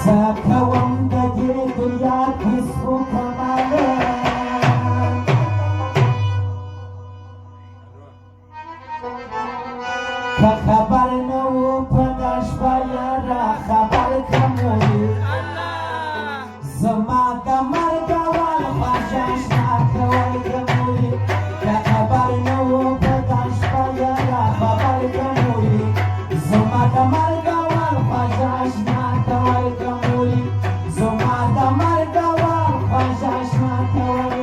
ساکەوم دەگێ دنیا پیس و کەمالە کە خەبەر نەوە پەداش بەیەرە خەبەر کەمووی زەمادە مەرگەوەڵ خواجەش ناکەوەی گەمووی کە خەبەر نەوە پەداش بەیەرە خەبەر کەمووی زەمادە مەرگەوەڵ خواجەش ناکەوەی گەمووی زەمادە مەرگەوەڵ خواجەش ناکەوەی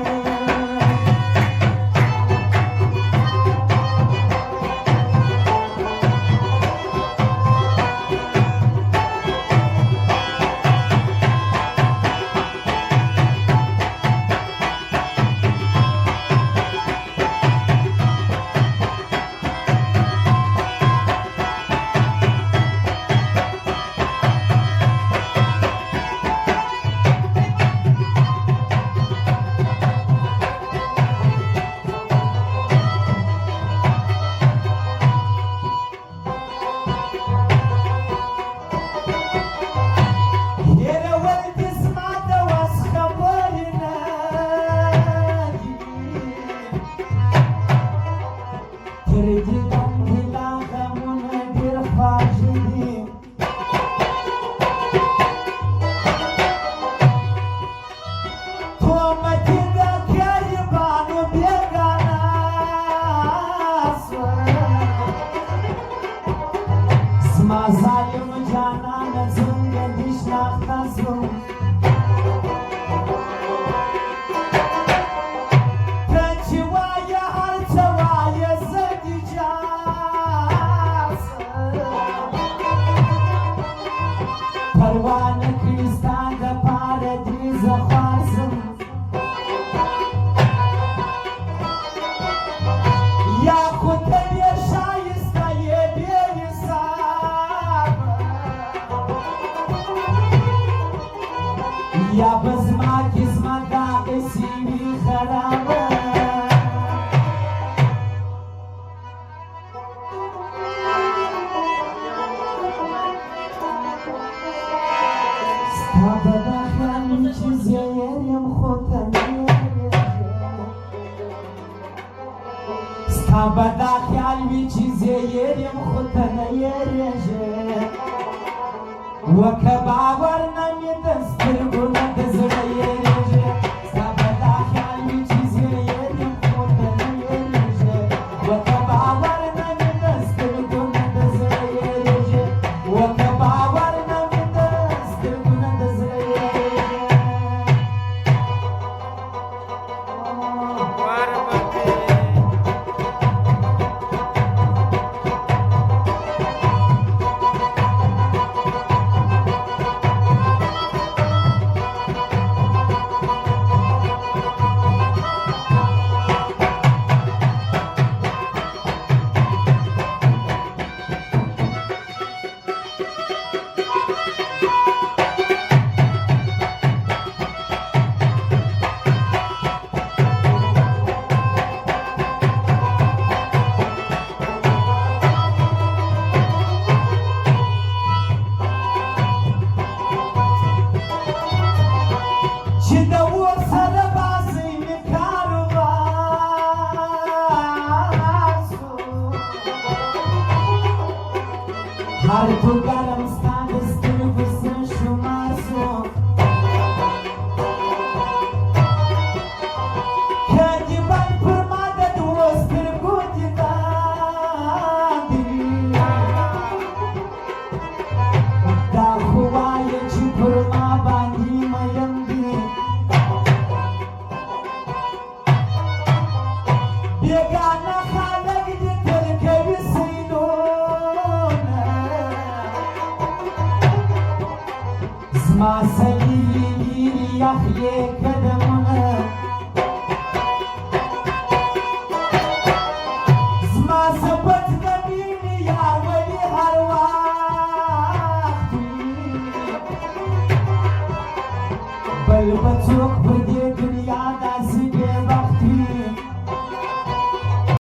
Mazalım canana zunga dişnakta zung Pençivaya harçavaya zırgıcaz Parvanı kristanda paradiza xarsın Ya kuta bir şayista yebiyisa Ya bazma kizmada qisibi xaraba Stabada xalim çizeyerim xotaniyere Stabada xalim çizeyerim xotaniyere Waka babar nami dastirguna dazrayereje Sabada khali chizeyerim khotanayereje Waka babar nami dastirguna dazrayereje Waka babar nami dastirguna dazrayereje Har tu garam stane stirgu sen shumasu Kedi ban purmada duo stirgu didandi Da huwaye chi purma bandi mayandi Begana khalag di telkevi sino Zma salili liri yahye kadamuna Zma sabat nabini ya wali har waqti Bal batuk burdek